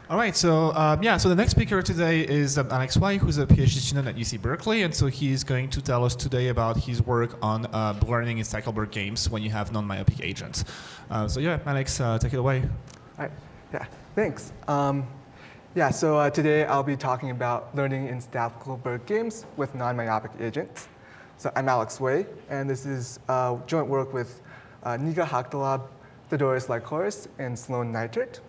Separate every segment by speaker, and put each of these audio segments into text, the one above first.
Speaker 1: All right, so so the next speaker today is Alex White, who's a PhD student at UC Berkeley, and so he's going to tell us today about his work on learning in Stackelberg games when you have non-myopic agents. So yeah, Alex, take it away.
Speaker 2: All right. Yeah, thanks. So today I'll be talking about learning in Stackelberg games with non-myopic agents. So I'm Alex Wei, and this is joint work with Nika, Haghtalab, Thodoris, Lykouris, and Sloan, Nietert.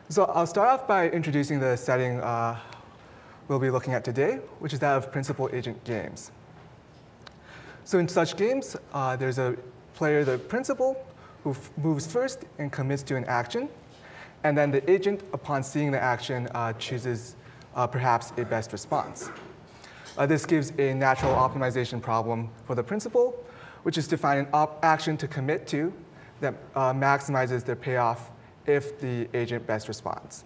Speaker 2: So I'll start off by introducing the setting we'll be looking at today, which is that of principal-agent games. So in such games, there's a player, the principal, who moves first and commits to an action, and then the agent, upon seeing the action, chooses perhaps a best response. This gives a natural optimization problem for the principal, which is to find an action to commit to that maximizes their payoff if the agent best responds.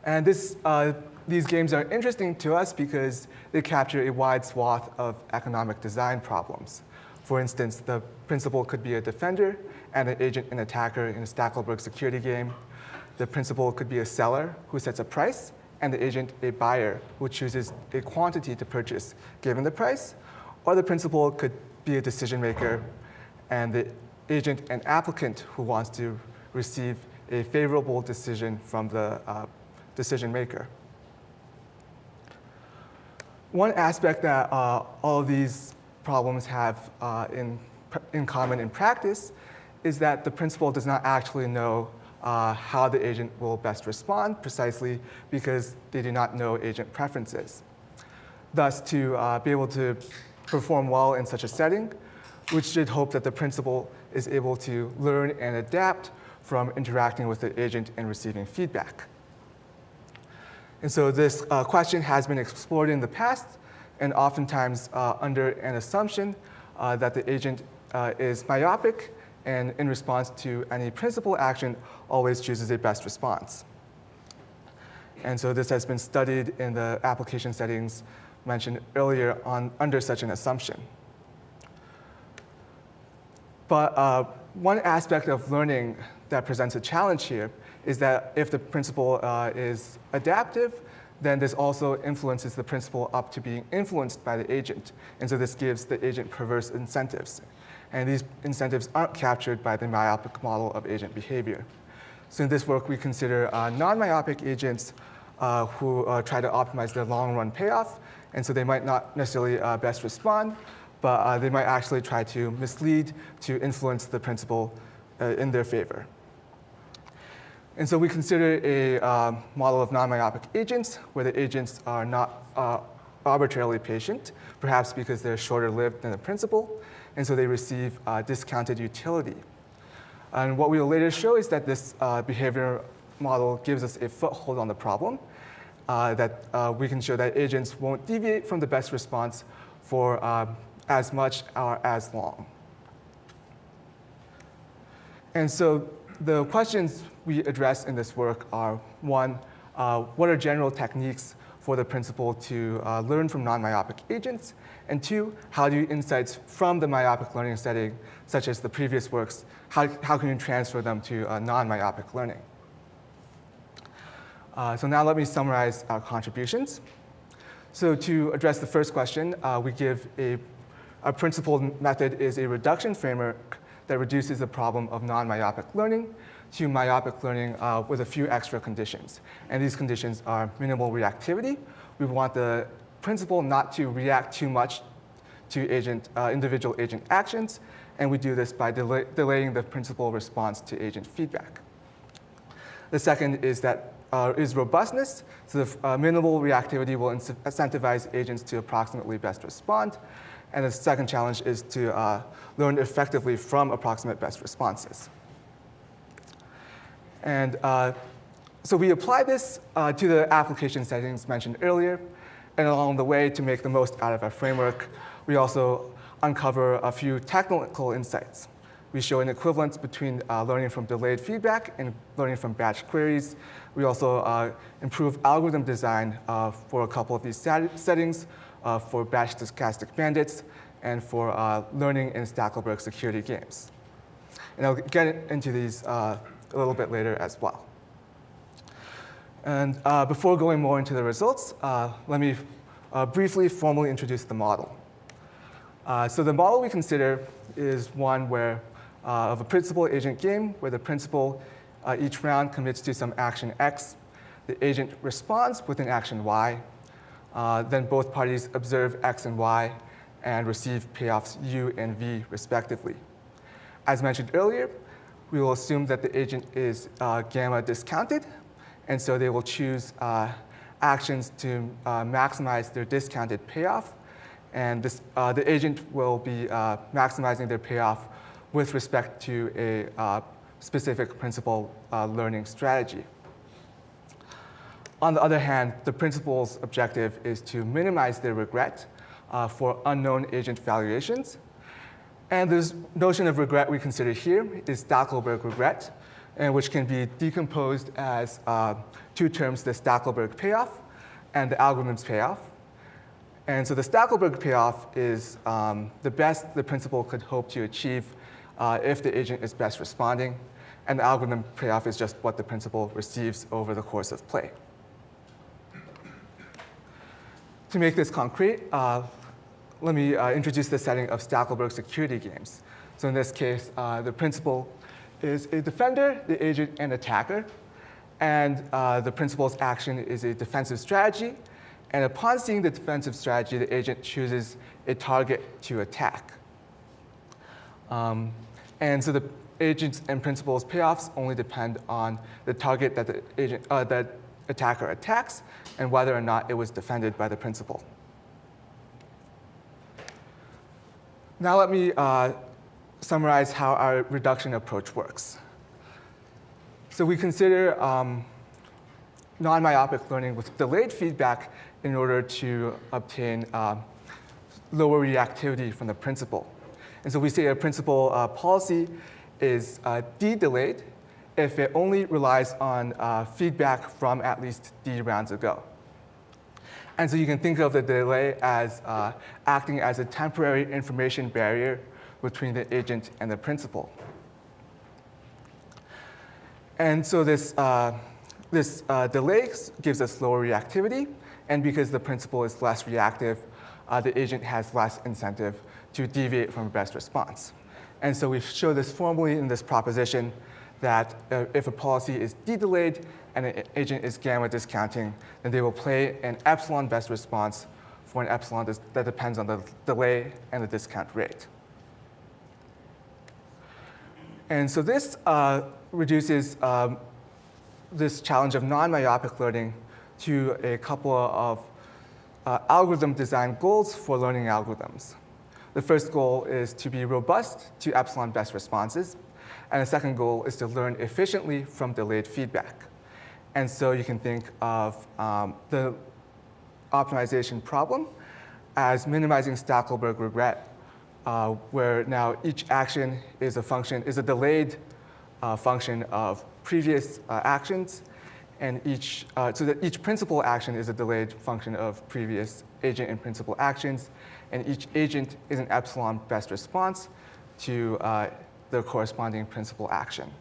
Speaker 2: And these games are interesting to us because they capture a wide swath of economic design problems. For instance, the principal could be a defender and an agent an attacker in a Stackelberg security game. The principal could be a seller who sets a price, and the agent a buyer who chooses a quantity to purchase given the price. Or the principal could be a decision maker, and the agent an applicant who wants to receive a favorable decision from the decision maker. One aspect that all of these problems have in common in practice is that the principal does not actually know how the agent will best respond precisely because they do not know agent preferences. Thus, to be able to perform well in such a setting, we should hope that the principal is able to learn and adapt from interacting with the agent and receiving feedback. And so this question has been explored in the past, and oftentimes under an assumption that the agent is myopic, and in response to any principal action, always chooses a best response. And so this has been studied in the application settings mentioned earlier under such an assumption. But one aspect of learning that presents a challenge here is that if the principal is adaptive, then this also influences the principal up to being influenced by the agent. And so this gives the agent perverse incentives. And these incentives aren't captured by the myopic model of agent behavior. So in this work, we consider non-myopic agents who try to optimize their long-run payoff. And so they might not necessarily best respond, but they might actually try to mislead to influence the principal in their favor. And so we consider a model of non-myopic agents where the agents are not arbitrarily patient, perhaps because they're shorter lived than the principal, and so they receive discounted utility. And what we will later show is that this behavior model gives us a foothold on the problem, that we can show that agents won't deviate from the best response for as much or as long. And so the questions we address in this work are, one, what are general techniques for the principal to learn from non-myopic agents? And two, how do insights from the myopic learning setting, such as the previous works, how can you transfer them to non-myopic learning? So now let me summarize our contributions. So to address the first question, we give our principal method is a reduction framework that reduces the problem of non-myopic learning to myopic learning with a few extra conditions. And these conditions are minimal reactivity. We want the principal not to react too much to individual agent actions, and we do this by delaying the principal response to agent feedback. The second is robustness. So the minimal reactivity will incentivize agents to approximately best respond. And the second challenge is to learn effectively from approximate best responses. And so we apply this to the application settings mentioned earlier. And along the way, to make the most out of our framework, we also uncover a few technical insights. We show an equivalence between learning from delayed feedback and learning from batch queries. We also improve algorithm design for a couple of these settings, for batch stochastic bandits, and for learning in Stackelberg security games. And I'll get into these a little bit later as well. And before going more into the results, let me briefly formally introduce the model. So the model we consider is one where, of a principal-agent game where the principal each round commits to some action X. The agent responds with an action Y. Then both parties observe X and Y and receive payoffs U and V respectively. As mentioned earlier, we will assume that the agent is gamma discounted, and so they will choose actions to maximize their discounted payoff. And the agent will be maximizing their payoff with respect to a specific principal learning strategy. On the other hand, the principal's objective is to minimize their regret for unknown agent valuations. And this notion of regret we consider here is Stackelberg regret, which can be decomposed as two terms, the Stackelberg payoff and the algorithm's payoff. And so the Stackelberg payoff is the best the principal could hope to achieve if the agent is best responding. And the algorithm payoff is just what the principal receives over the course of play. To make this concrete, let me introduce the setting of Stackelberg security games. So in this case, the principal is a defender, the agent an attacker, and the principal's action is a defensive strategy. And upon seeing the defensive strategy, the agent chooses a target to attack. And so the agent's and principal's payoffs only depend on the target that the attacker attacks and whether or not it was defended by the principal. Now let me summarize how our reduction approach works. So we consider non-myopic learning with delayed feedback in order to obtain lower reactivity from the principal. And so we say a principal policy is D-delayed if it only relies on feedback from at least D rounds ago. And so you can think of the delay as acting as a temporary information barrier between the agent and the principal. And so this delay gives us lower reactivity. And because the principal is less reactive, the agent has less incentive to deviate from a best response. And so we show this formally in this proposition that if a policy is D-delayed and an agent is gamma discounting, then they will play an epsilon best response for an epsilon that depends on the delay and the discount rate. And so this reduces this challenge of non-myopic learning to a couple of algorithm design goals for learning algorithms. The first goal is to be robust to epsilon best responses. And the second goal is to learn efficiently from delayed feedback. And so you can think of the optimization problem as minimizing Stackelberg regret, where now each action is a delayed function of previous actions, and so that each principal action is a delayed function of previous agent and principal actions, and each agent is an epsilon best response to the corresponding principal action.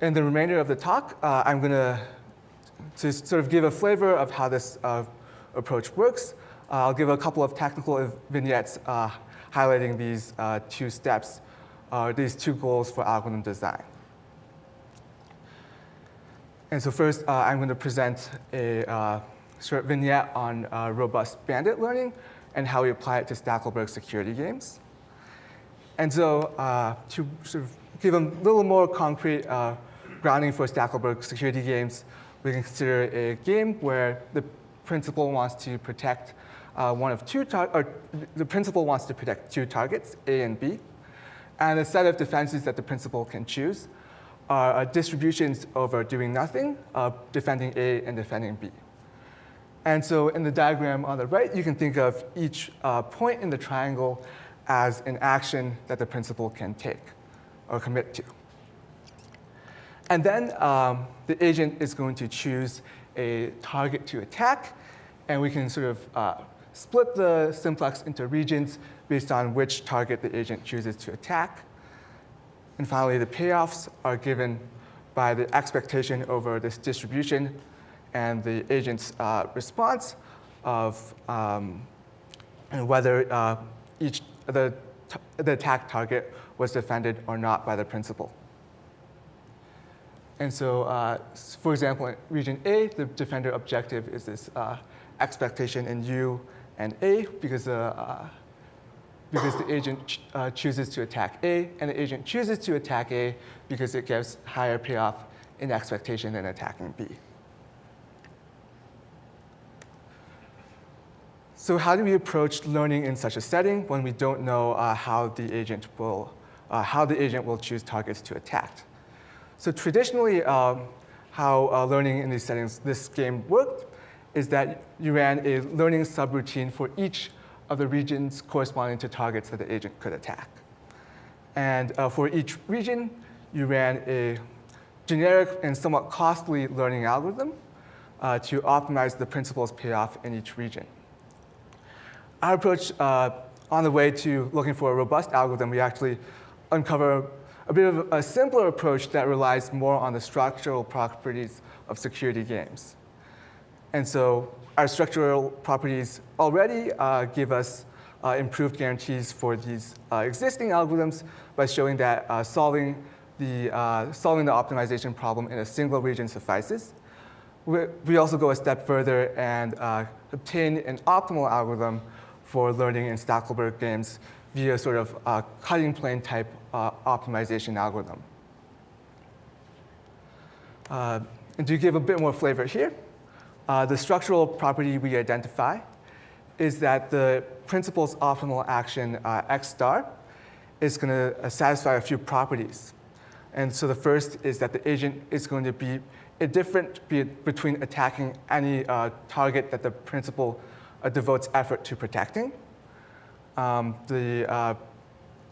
Speaker 2: In the remainder of the talk, I'm going to sort of give a flavor of how this approach works. I'll give a couple of technical vignettes highlighting these two steps, these two goals for algorithm design. And so first, I'm going to present a short vignette on robust bandit learning and how we apply it to Stackelberg security games. And so to sort of give a little more concrete grounding for Stackelberg security games, we can consider a game where the principal wants to protect the principal wants to protect two targets, A and B. And the set of defenses that the principal can choose are distributions over doing nothing, defending A and defending B. And so in the diagram on the right, you can think of each point in the triangle as an action that the principal can take or commit to. And then the agent is going to choose a target to attack, and we can sort of split the simplex into regions based on which target the agent chooses to attack. And finally, the payoffs are given by the expectation over this distribution and the agent's response of and whether the attack target was defended or not by the principal. And so, for example, in region A, the defender objective is this expectation in U and A because the agent chooses to attack A, and the agent chooses to attack A because it gives higher payoff in expectation than attacking B. So how do we approach learning in such a setting when we don't know how the agent will choose targets to attack? So traditionally, how learning in these settings, this game worked, is that you ran a learning subroutine for each of the regions corresponding to targets that the agent could attack. And for each region, you ran a generic and somewhat costly learning algorithm to optimize the principal's payoff in each region. Our approach on the way to looking for a robust algorithm, we actually uncover a bit of a simpler approach that relies more on the structural properties of security games. And so our structural properties already give us improved guarantees for these existing algorithms by showing that solving the optimization problem in a single region suffices. We also go a step further and obtain an optimal algorithm for learning in Stackelberg games via sort of cutting plane type optimization algorithm. And to give a bit more flavor here, the structural property we identify is that the principal's optimal action x star is going to satisfy a few properties. And so the first is that the agent is going to be indifferent between attacking any target that the principal devotes effort to protecting. The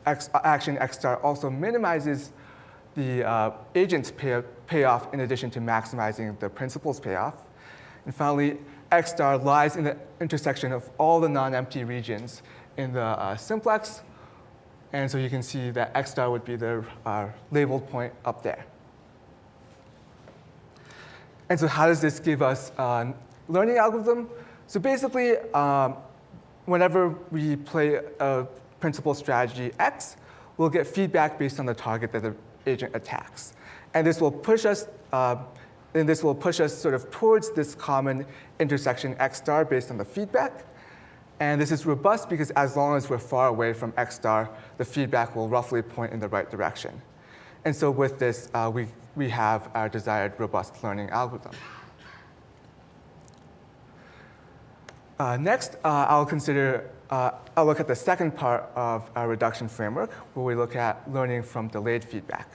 Speaker 2: action x star also minimizes the agent's payoff in addition to maximizing the principal's payoff. And finally, x star lies in the intersection of all the non-empty regions in the simplex. And so you can see that x star would be the labeled point up there. And so how does this give us a learning algorithm? So basically, whenever we play a principal strategy X, we'll get feedback based on the target that the agent attacks. And this will push us sort of towards this common intersection X star based on the feedback. And this is robust because as long as we're far away from X star, the feedback will roughly point in the right direction. And so with this, we have our desired robust learning algorithm. Next, I'll look at the second part of our reduction framework, where we look at learning from delayed feedback.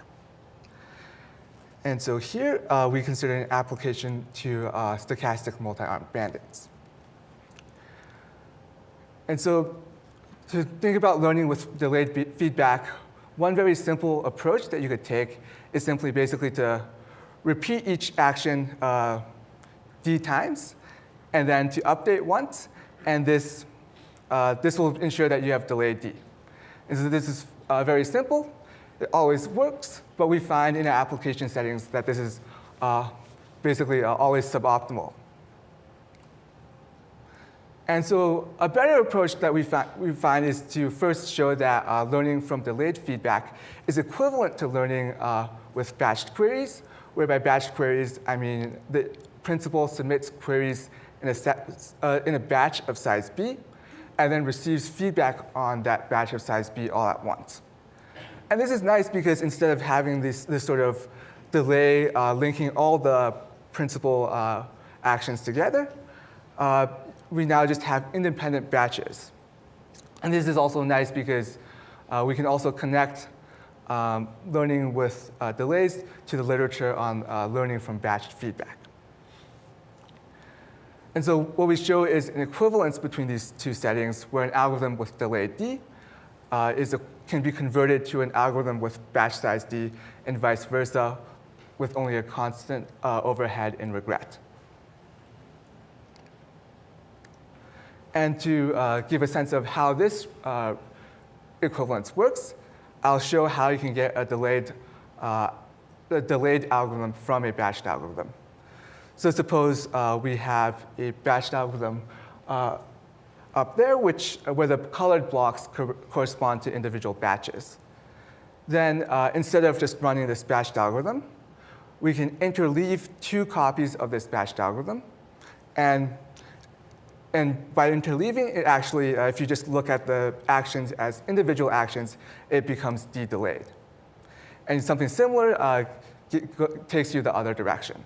Speaker 2: And so here, we consider an application to stochastic multi-armed bandits. And so to think about learning with delayed feedback, one very simple approach that you could take is simply basically to repeat each action d times, and then to update once, and this will ensure that you have delayed d. And so this is very simple. It always works, but we find in our application settings that this is basically always suboptimal. And so a better approach that we find is to first show that learning from delayed feedback is equivalent to learning with batched queries, where by batched queries, I mean the principal submits queries in a batch of size B, and then receives feedback on that batch of size B all at once. And this is nice because instead of having this sort of delay linking all the principal actions together, we now just have independent batches. And this is also nice because we can also connect learning with delays to the literature on learning from batched feedback. And so what we show is an equivalence between these two settings, where an algorithm with delayed d can be converted to an algorithm with batch size d, and vice versa, with only a constant overhead in regret. And to give a sense of how this equivalence works, I'll show how you can get a delayed algorithm from a batched algorithm. So suppose we have a batched algorithm up there, where the colored blocks correspond to individual batches. Then instead of just running this batched algorithm, we can interleave 2 copies of this batched algorithm. And by interleaving, it actually, if you just look at the actions as individual actions, it becomes de-delayed. And something similar takes you the other direction.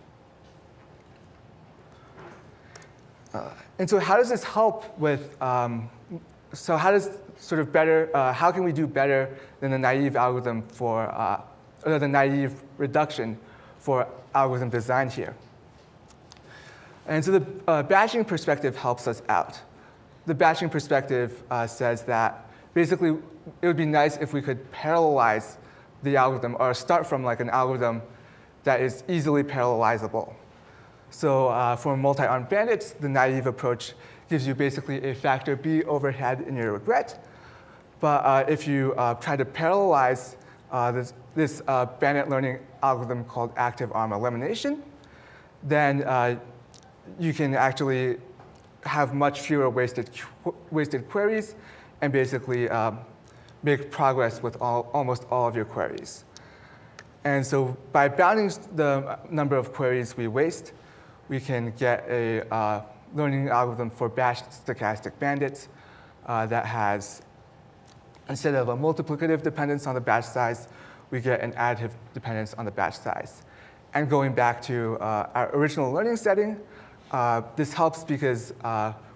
Speaker 2: And so how does this help with, so how does sort of better, how can we do better than the naive algorithm for, or the naive reduction for algorithm design here? And so the batching perspective helps us out. The batching perspective says that basically it would be nice if we could parallelize the algorithm or start from like an algorithm that is easily parallelizable. So for multi-armed bandits, the naive approach gives you basically a factor B overhead in your regret. But if you try to parallelize this bandit learning algorithm called active arm elimination, then you can actually have much fewer wasted queries and basically make progress with almost all of your queries. And so by bounding the number of queries we waste, we can get a learning algorithm for batched stochastic bandits that has, instead of a multiplicative dependence on the batch size, we get an additive dependence on the batch size. And going back to our original learning setting, this helps because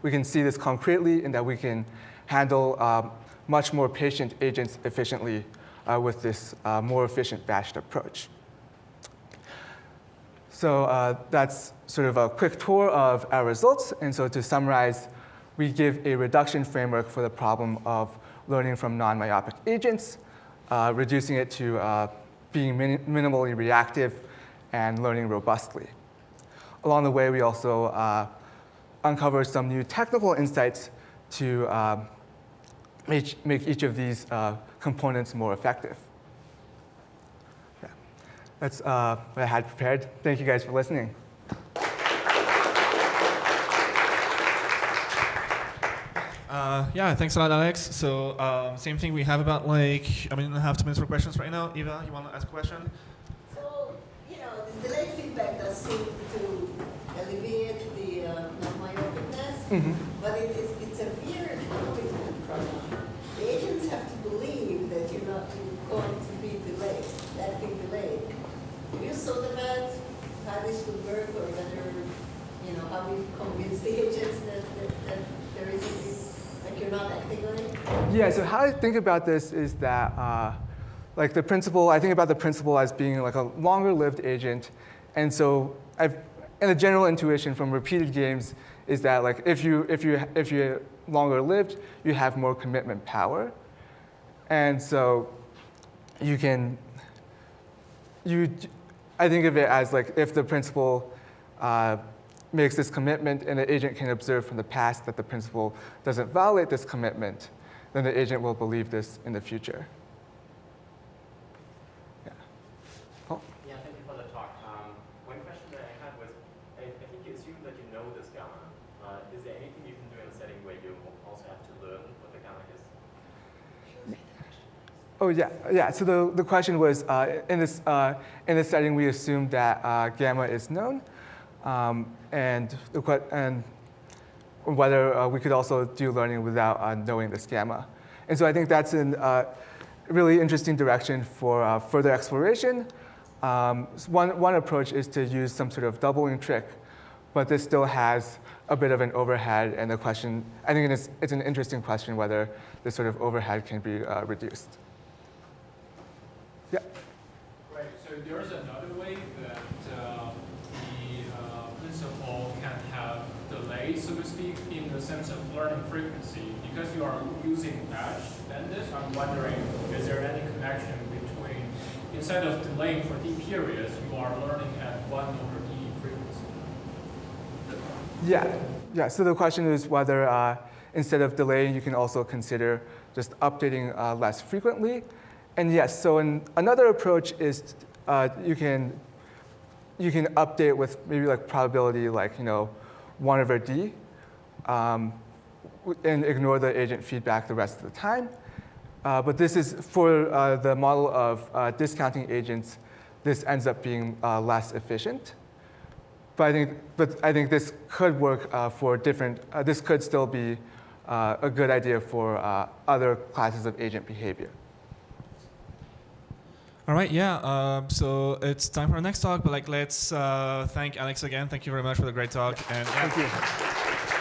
Speaker 2: we can see this concretely in that we can handle much more patient agents efficiently with this more efficient batched approach. So that's sort of a quick tour of our results. And so to summarize, we give a reduction framework for the problem of learning from non-myopic agents, reducing it to being minimally reactive and learning robustly. Along the way, we also uncover some new technical insights to make each of these components more effective. Yeah. That's what I had prepared. Thank you guys for listening.
Speaker 1: Yeah, thanks a lot, Alex. So same thing we have about like a minute and a half, 2 minutes for questions right now. Eva, you want to ask a question?
Speaker 3: So, you know, the delayed feedback does seem to alleviate the non-myopicness, but it's a weird commitment problem. The agents have to believe that you're not going to be delayed, that being delayed. Have you thought about how this would work, or whether, you know, how we convince the agents that there is like you're not acting on it?
Speaker 2: Yeah, so how I think about this is that like the principle, I think about the principle as being like a longer-lived agent. And so and the general intuition from repeated games is that like if you're longer lived, you have more commitment power. And so I think of it as like if the principal makes this commitment and the agent can observe from the past that the principal doesn't violate this commitment, then the agent will believe this in the future. Yeah. Paul?
Speaker 4: Yeah, thank you for the talk. One question that I had was, I think you assume that you know this gamma. Is there anything you can do in a setting where you also have to learn what the gamma is?
Speaker 2: Oh yeah. So the question was in this setting we assumed that gamma is known, and whether we could also do learning without knowing this gamma. And so I think that's a really interesting direction for further exploration. One approach is to use some sort of doubling trick, but this still has a bit of an overhead. And the question, I think it's an interesting question whether this sort of overhead can be reduced. Yeah.
Speaker 5: Right. So there's another way that the principal can have delay, so to speak, in the sense of learning frequency. Because you are using batch bandits, I'm wondering, is there any connection between, instead of delaying for D periods, you are learning at 1 over D frequency?
Speaker 2: Yeah. So the question is whether instead of delaying, you can also consider just updating less frequently. And yes, so another approach is you can update with maybe like probability like 1 over d, and ignore the agent feedback the rest of the time. But this is for the model of discounting agents. This ends up being less efficient. But I think this could work for different. This could still be a good idea for other classes of agent behavior.
Speaker 1: All right, yeah. So it's time for our next talk, but let's thank Alex again. Thank you very much for the great talk. And
Speaker 2: Thank you.